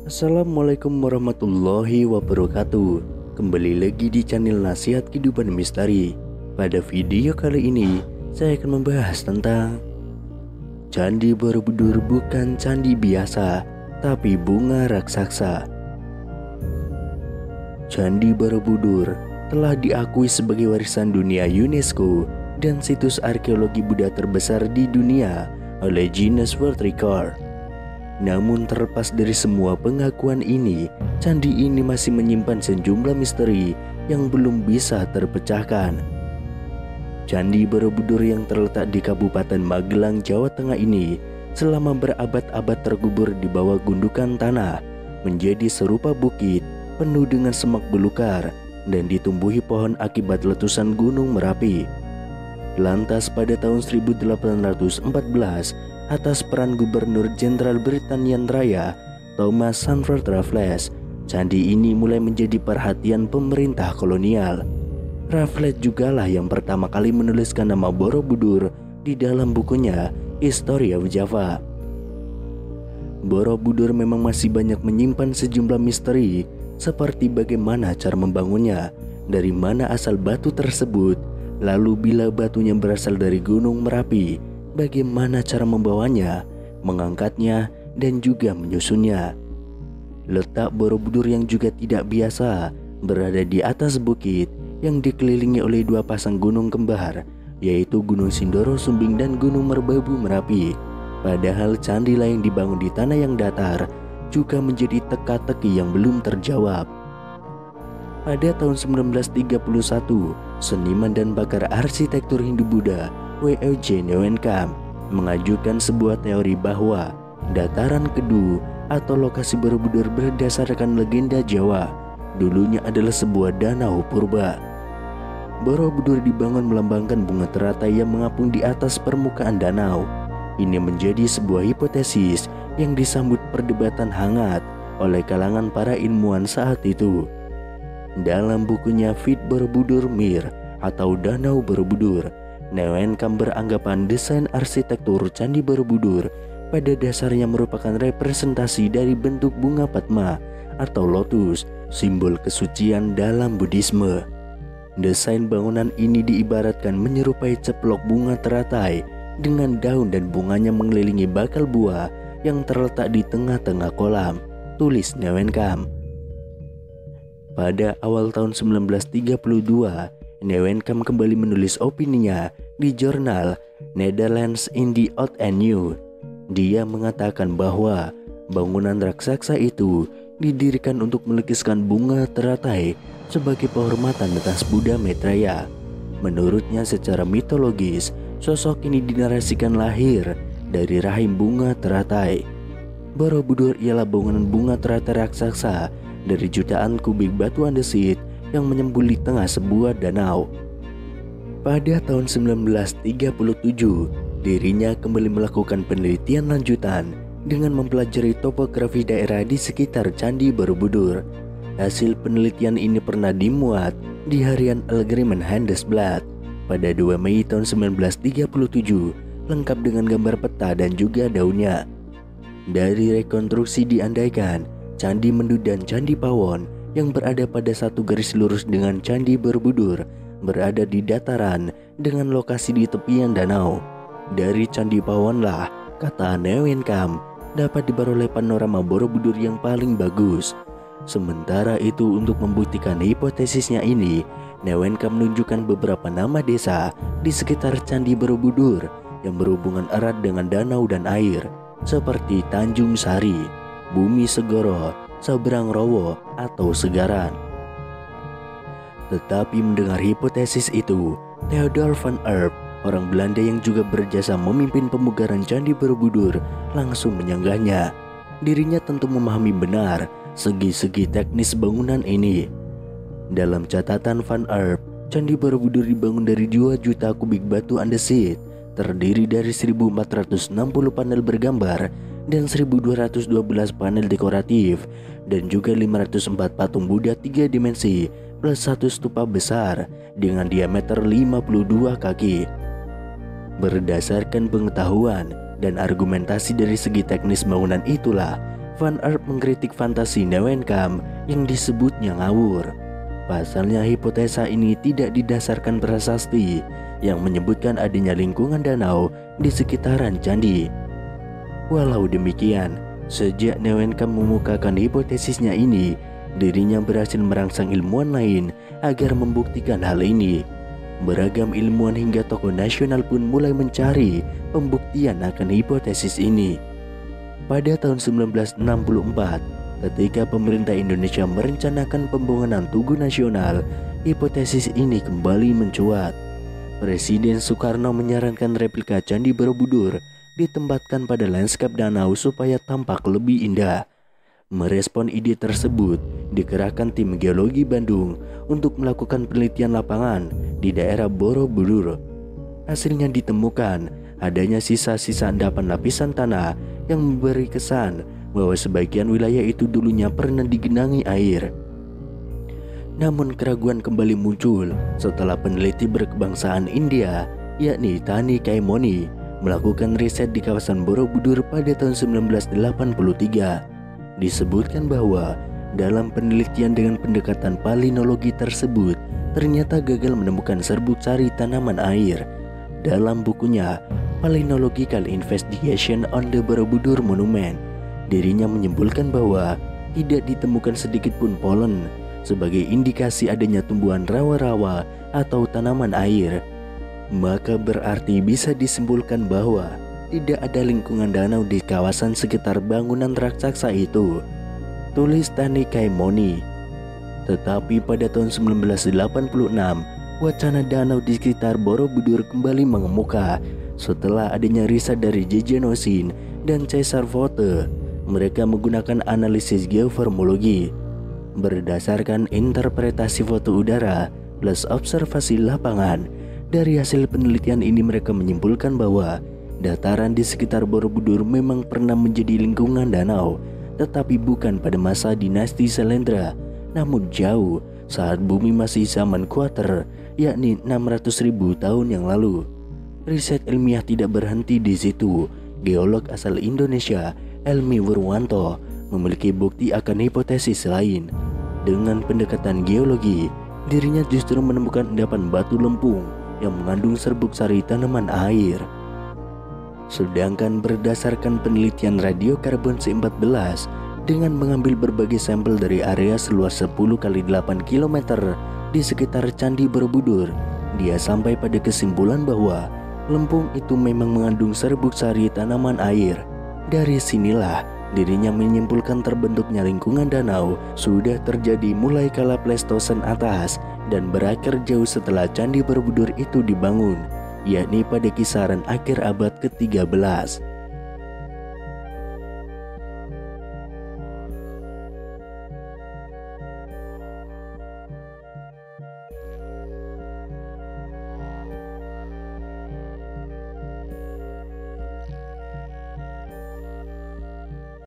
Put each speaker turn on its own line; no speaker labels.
Assalamualaikum warahmatullahi wabarakatuh. Kembali lagi di channel Nasihat Kehidupan Misteri. Pada video kali ini saya akan membahas tentang Candi Borobudur bukan candi biasa, tapi bunga raksasa. Candi Borobudur telah diakui sebagai warisan dunia UNESCO dan situs arkeologi Buddha terbesar di dunia oleh Guinness World Record. Namun terlepas dari semua pengakuan ini, candi ini masih menyimpan sejumlah misteri yang belum bisa terpecahkan. Candi Borobudur yang terletak di Kabupaten Magelang, Jawa Tengah ini selama berabad-abad terkubur di bawah gundukan tanah, menjadi serupa bukit penuh dengan semak belukar dan ditumbuhi pohon akibat letusan Gunung Merapi. Lantas pada tahun 1814, atas peran Gubernur Jenderal Britania Raya Thomas Sandford Raffles, candi ini mulai menjadi perhatian pemerintah kolonial. Raffles jugalah yang pertama kali menuliskan nama Borobudur di dalam bukunya History of Java. Borobudur memang masih banyak menyimpan sejumlah misteri, seperti bagaimana cara membangunnya, dari mana asal batu tersebut, lalu bila batunya berasal dari Gunung Merapi, bagaimana cara membawanya, mengangkatnya, dan juga menyusunnya. Letak Borobudur yang juga tidak biasa berada di atas bukit yang dikelilingi oleh dua pasang gunung kembar, yaitu Gunung Sindoro Sumbing dan Gunung Merbabu Merapi. Padahal candi lain dibangun di tanah yang datar juga menjadi teka-teki yang belum terjawab. Pada tahun 1931, seniman dan pakar arsitektur Hindu-Buddha W.E.J. Newenkam mengajukan sebuah teori bahwa dataran Kedu atau lokasi Borobudur berdasarkan legenda Jawa dulunya adalah sebuah danau purba. Borobudur dibangun melambangkan bunga teratai yang mengapung di atas permukaan danau. Ini menjadi sebuah hipotesis yang disambut perdebatan hangat oleh kalangan para ilmuwan saat itu. Dalam bukunya Fit Borobudur Mir atau Danau Borobudur, Newenkam beranggapan desain arsitektur Candi Borobudur pada dasarnya merupakan representasi dari bentuk bunga Padma atau lotus, simbol kesucian dalam Buddhisme. Desain bangunan ini diibaratkan menyerupai ceplok bunga teratai dengan daun dan bunganya mengelilingi bakal buah yang terletak di tengah-tengah kolam, tulis Newenkam. Pada awal tahun 1932, Newenkam kembali menulis opininya di jurnal Netherlands in the Old and New. Dia mengatakan bahwa bangunan raksasa itu didirikan untuk melukiskan bunga teratai sebagai penghormatan atas Buddha Maitreya. Menurutnya secara mitologis, sosok ini dinarasikan lahir dari rahim bunga teratai. Borobudur ialah bangunan bunga teratai raksasa dari jutaan kubik batu andesit yang menyembul di tengah sebuah danau. Pada tahun 1937, dirinya kembali melakukan penelitian lanjutan dengan mempelajari topografi daerah di sekitar Candi Borobudur. Hasil penelitian ini pernah dimuat di harian Algemeen Handelsblad pada 2 Mei tahun 1937, lengkap dengan gambar peta dan juga daunnya. Dari rekonstruksi diandaikan Candi Mendu dan Candi Pawon yang berada pada satu garis lurus dengan Candi Borobudur berada di dataran dengan lokasi di tepian danau. Dari Candi Pawon lah, kata Newenkam, dapat diperoleh panorama Borobudur yang paling bagus. Sementara itu, untuk membuktikan hipotesisnya ini, Newenkam menunjukkan beberapa nama desa di sekitar Candi Borobudur yang berhubungan erat dengan danau dan air, seperti Tanjung Sari, Bumi Segoro, Sabrang Rowo, atau Segaran. Tetapi mendengar hipotesis itu, Theodor van Erp, orang Belanda yang juga berjasa memimpin pemugaran Candi Borobudur, langsung menyanggahnya. Dirinya tentu memahami benar segi-segi teknis bangunan ini. Dalam catatan Van Erp, Candi Borobudur dibangun dari 2 juta kubik batu andesit, terdiri dari 1460 panel bergambar dan 1212 panel dekoratif, dan juga 504 patung Buddha 3 dimensi plus satu stupa besar dengan diameter 52 kaki. Berdasarkan pengetahuan dan argumentasi dari segi teknis bangunan itulah, Van Earp mengkritik fantasi Neuwenkamp yang disebutnya ngawur. Pasalnya hipotesa ini tidak didasarkan prasasti yang menyebutkan adanya lingkungan danau di sekitaran candi. Walau demikian, sejak Neuwenkamp memukakan hipotesisnya ini, dirinya berhasil merangsang ilmuwan lain agar membuktikan hal ini. Beragam ilmuwan hingga tokoh nasional pun mulai mencari pembuktian akan hipotesis ini. Pada tahun 1964, ketika pemerintah Indonesia merencanakan pembangunan Tugu Nasional, hipotesis ini kembali mencuat. Presiden Soekarno menyarankan replika Candi Borobudur ditempatkan pada lanskap danau supaya tampak lebih indah. Merespon ide tersebut, dikerahkan tim geologi Bandung untuk melakukan penelitian lapangan di daerah Borobudur. Hasilnya ditemukan adanya sisa-sisa endapan lapisan tanah yang memberi kesan bahwa sebagian wilayah itu dulunya pernah digenangi air. Namun keraguan kembali muncul setelah peneliti berkebangsaan India, yakni Tani Kaimoni, melakukan riset di kawasan Borobudur pada tahun 1983. Disebutkan bahwa dalam penelitian dengan pendekatan palinologi tersebut ternyata gagal menemukan serbuk sari tanaman air. Dalam bukunya Palynological Investigation on the Borobudur Monument, dirinya menyimpulkan bahwa tidak ditemukan sedikit pun polen sebagai indikasi adanya tumbuhan rawa-rawa atau tanaman air. Maka berarti bisa disimpulkan bahwa tidak ada lingkungan danau di kawasan sekitar bangunan raksasa itu, tulis Tani Kaimoni. Tetapi pada tahun 1986, wacana danau di sekitar Borobudur kembali mengemuka setelah adanya riset dari J.J. Nosin dan Cesar Vote. Mereka menggunakan analisis geoformologi. Berdasarkan interpretasi foto udara plus observasi lapangan, dari hasil penelitian ini mereka menyimpulkan bahwa dataran di sekitar Borobudur memang pernah menjadi lingkungan danau, tetapi bukan pada masa dinasti Selendra, namun jauh saat bumi masih zaman Kuater, yakni 600.000 tahun yang lalu. Riset ilmiah tidak berhenti di situ. Geolog asal Indonesia, Elmi Wurwanto, memiliki bukti akan hipotesis lain. Dengan pendekatan geologi, dirinya justru menemukan endapan batu lempung yang mengandung serbuk sari tanaman air. Sedangkan berdasarkan penelitian radiokarbon C14 dengan mengambil berbagai sampel dari area seluas 10 x 8 km di sekitar Candi Borobudur, dia sampai pada kesimpulan bahwa lempung itu memang mengandung serbuk sari tanaman air. Dari sinilah dirinya menyimpulkan terbentuknya lingkungan danau sudah terjadi mulai kala Pleistosen atas dan berakhir jauh setelah Candi Borobudur itu dibangun, yakni pada kisaran akhir abad ke-13.